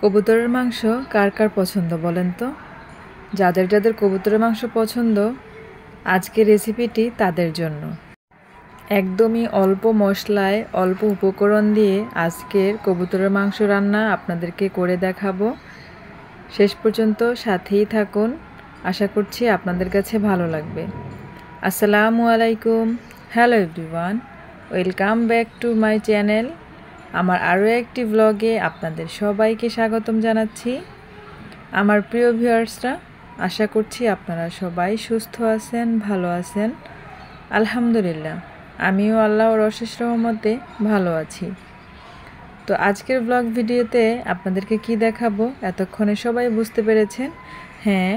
কবুতরের মাংস কার কার পছন্দ বলেন তো? যাদের যাদের কবুতরের মাংস পছন্দ, আজকের রেসিপিটি তাদের জন্য। একদমই অল্প মশলায় অল্প উপকরণ দিয়ে আজকের কবুতরের মাংস রান্না আপনাদেরকে করে দেখাবো। শেষ পর্যন্ত সাথেই থাকুন, আশা করছি আপনাদের কাছে ভালো লাগবে। আসসালামু আলাইকুম, hello everyone, welcome back to my channel. আমার আরও একটি ব্লগে আপনাদের সবাইকে স্বাগতম জানাচ্ছি। আমার প্রিয় ভিউয়ার্সরা, আশা করছি আপনারা সবাই সুস্থ আছেন, ভালো আছেন। আলহামদুলিল্লাহ, আমিও আল্লাহর অশেষ রহমতে ভালো আছি। তো আজকের ব্লগ ভিডিওতে আপনাদেরকে কি দেখাবো এতক্ষণে সবাই বুঝতে পেরেছেন। হ্যাঁ,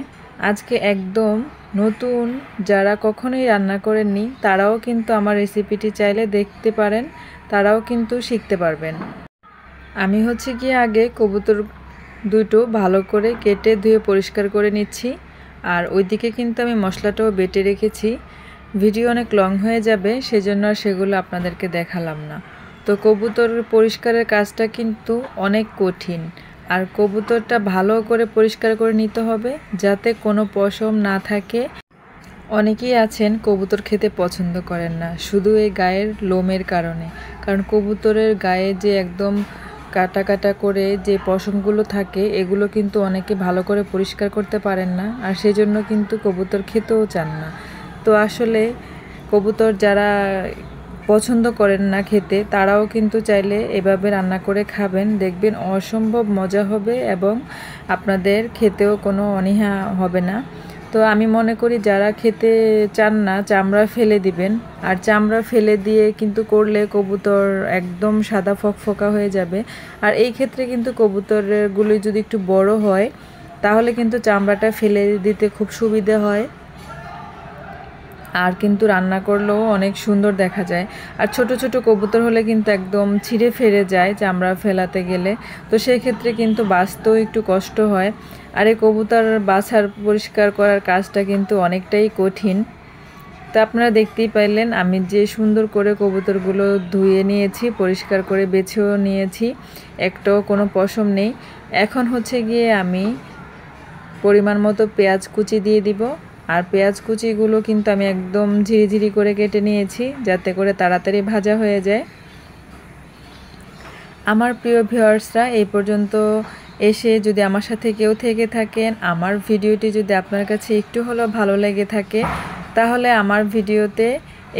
আজকে একদম নতুন, যারা কখনোই রান্না করেননি তারাও কিন্তু আমার রেসিপিটি চাইলে দেখতে পারেন, তারাও কিন্তু শিখতে পারবেন। আমি কি আগে কবুতর দুটো ভালো করে কেটে ধুয়ে পরিষ্কার করে নিচ্ছি, আর ওইদিকে কিন্তু আমি মশলাটাও বেটে রেখেছি। ভিডিও অনেক লং হয়ে যাবে, সেজন্য আর সেগুলো আপনাদেরকে দেখালাম না। তো কবুতর পরিষ্কারের কাজটা কিন্তু অনেক কঠিন, আর কবুতরটা ভালো করে পরিষ্কার করে নিতে হবে যাতে কোনো পশম না থাকে। অনেকেই আছেন কবুতর খেতে পছন্দ করেন না শুধু এই গায়ের লোমের কারণে, কারণ কবুতরের গায়ে যে একদম কাটা কাটা করে যে পশমগুলো থাকে এগুলো কিন্তু অনেকে ভালো করে পরিষ্কার করতে পারেন না, আর সেজন্য কিন্তু কবুতর খেতেও চান না। তো আসলে কবুতর যারা পছন্দ করেন না খেতে, তারাও কিন্তু চাইলে এভাবে রান্না করে খাবেন, দেখবেন অসম্ভব মজা হবে এবং আপনাদের খেতেও কোনো অনীহা হবে না। তো আমি মনে করি যারা খেতে চান না চামড়া ফেলে দিবেন, আর চামড়া ফেলে দিয়ে কিন্তু করলে কবুতর একদম সাদা ফকফকা হয়ে যাবে। আর এই ক্ষেত্রে কিন্তু কবুতরগুলি যদি একটু বড় হয় তাহলে কিন্তু চামড়াটা ফেলে দিতে খুব সুবিধে হয়, আর কিন্তু রান্না করলেও অনেক সুন্দর দেখা যায়। আর ছোট ছোট কবুতর হলে কিন্তু একদম ছিঁড়ে ফেরে যায় চামড়া ফেলাতে গেলে, তো সেই ক্ষেত্রে কিন্তু বাছতেও একটু কষ্ট হয়। আর এই কবুতর বাছার পরিষ্কার করার কাজটা কিন্তু অনেকটাই কঠিন। তা আপনারা দেখতেই পাইলেন আমি যে সুন্দর করে কবুতরগুলো ধুয়ে নিয়েছি, পরিষ্কার করে বেছেও নিয়েছি, একটাও কোনো পশম নেই। এখন গিয়ে আমি পরিমাণ মতো পেঁয়াজ কুচি দিয়ে দিব, আর পেঁয়াজ কুচিগুলো কিন্তু আমি একদম ঝিরিঝিরি করে কেটে নিয়েছি যাতে করে তাড়াতাড়ি ভাজা হয়ে যায়। আমার প্রিয় ভিউয়ার্সরা, এই পর্যন্ত এসে যদি আমার সাথে কেউ থেকে থাকেন, আমার ভিডিওটি যদি আপনার কাছে একটু হলেও ভালো লেগে থাকে, তাহলে আমার ভিডিওতে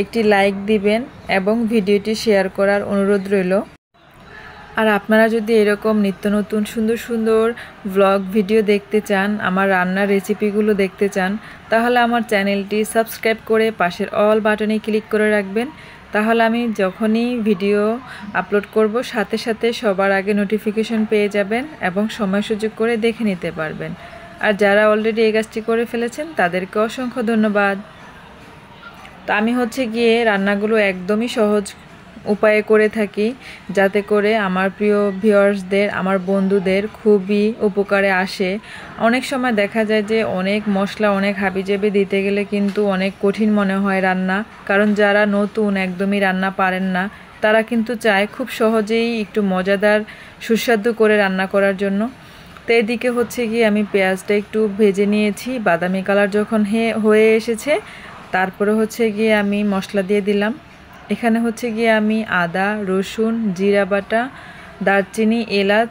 একটি লাইক দিবেন এবং ভিডিওটি শেয়ার করার অনুরোধ রইল। আর আপনারা যদি এরকম নিত্য নতুন সুন্দর সুন্দর ব্লগ ভিডিও দেখতে চান, আমার রান্নার রেসিপিগুলো দেখতে চান, তাহলে আমার চ্যানেলটি সাবস্ক্রাইব করে পাশের অল বাটনে ক্লিক করে রাখবেন। তাহলে আমি যখনই ভিডিও আপলোড করব সাথে সাথে সবার আগে নোটিফিকেশন পেয়ে যাবেন এবং সময় সুযোগ করে দেখে নিতে পারবেন। আর যারা অলরেডি এই কাজটি করে ফেলেছেন তাদেরকে অসংখ্য ধন্যবাদ। তো আমি গিয়ে রান্নাগুলো একদমই সহজ উপায়ে করে থাকি, যাতে করে আমার প্রিয় ভিউয়ার্সদের, আমার বন্ধুদের খুবই উপকারে আসে। অনেক সময় দেখা যায় যে অনেক মশলা, অনেক হাবিজাবি দিতে গেলে কিন্তু অনেক কঠিন মনে হয় রান্না, কারণ যারা নতুন একদমই রান্না পারেন না তারা কিন্তু চায় খুব সহজেই একটু মজাদার সুস্বাদু করে রান্না করার জন্য। তো এদিকে গিয়ে আমি পেঁয়াজটা একটু ভেজে নিয়েছি, বাদামি কালার যখন হয়ে এসেছে তারপরে গিয়ে আমি মশলা দিয়ে দিলাম। এখানে গিয়ে আমি আদা, রসুন, জিরা বাটা, দারচিনি, এলাচ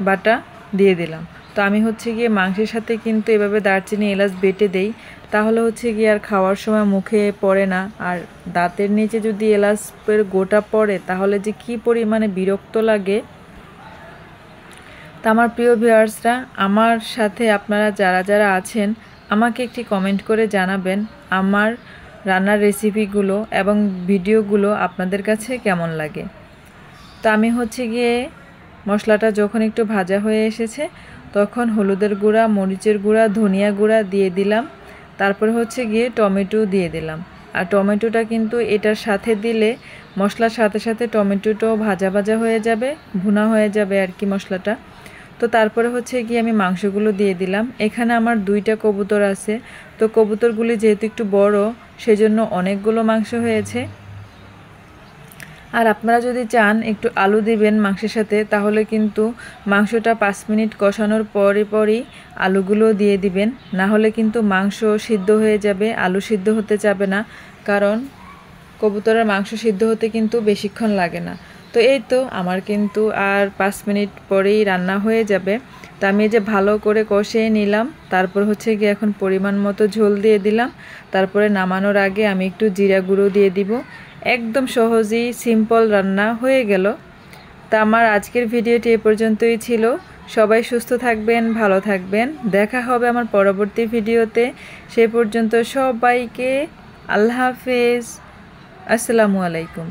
বাটা দিয়ে দিলাম। তো আমি গিয়ে মাংসের সাথে কিন্তু এভাবে দারচিনি এলাচ বেটে দেই, তাহলে গিয়ে আর খাওয়ার সময় মুখে পড়ে না। আর দাঁতের নিচে যদি এলাচের গোটা পড়ে তাহলে যে কি পরিমাণে বিরক্ত লাগে। তা আমার প্রিয় ভিউয়ার্সরা, আমার সাথে আপনারা যারা যারা আছেন আমাকে একটি কমেন্ট করে জানাবেন আমার রান্নার রেসিপিগুলো এবং ভিডিওগুলো আপনাদের কাছে কেমন লাগে। তো আমি গিয়ে মশলাটা যখন একটু ভাজা হয়ে এসেছে তখন হলুদের গুঁড়া, মরিচের গুঁড়া, ধনিয়া গুঁড়া দিয়ে দিলাম। তারপরে গিয়ে টমেটো দিয়ে দিলাম। আর টমেটোটা কিন্তু এটার সাথে দিলে মশলার সাথে সাথে টমেটোটাও ভাজা ভাজা হয়ে যাবে, ভুনা হয়ে যাবে আর কি মশলাটা। তো তারপরে গিয়ে আমি মাংসগুলো দিয়ে দিলাম। এখানে আমার 2টা কবুতর আছে, তো কবুতরগুলি যেহেতু একটু বড় সেজন্য অনেকগুলো মাংস হয়েছে। আর আপনারা যদি চান একটু আলু দিবেন মাংসের সাথে, তাহলে কিন্তু মাংসটা 5 মিনিট কষানোর পরই আলুগুলো দিয়ে দিবেন, না হলে কিন্তু মাংস সিদ্ধ হয়ে যাবে, আলু সিদ্ধ হতে যাবে না। কারণ কবুতরের মাংস সিদ্ধ হতে কিন্তু বেশিক্ষণ লাগে না। তো এই তো আমার কিন্তু আর 5 মিনিট পরেই রান্না হয়ে যাবে। তো আমি যে ভালো করে কষিয়ে নিলাম, তারপর হচ্ছে গিয়ে এখন পরিমাণ মতো ঝোল দিয়ে দিলাম। তারপরে নামানোর আগে আমি একটু জিরা গুঁড়ো দিয়ে দিব। একদম সহজেই সিম্পল রান্না হয়ে গেল। তা আমার আজকের ভিডিওটি এ পর্যন্তই ছিল। সবাই সুস্থ থাকবেন, ভালো থাকবেন। দেখা হবে আমার পরবর্তী ভিডিওতে। সেই পর্যন্ত সবাইকে আল্লাহ হাফেজ। আসসালামু আলাইকুম।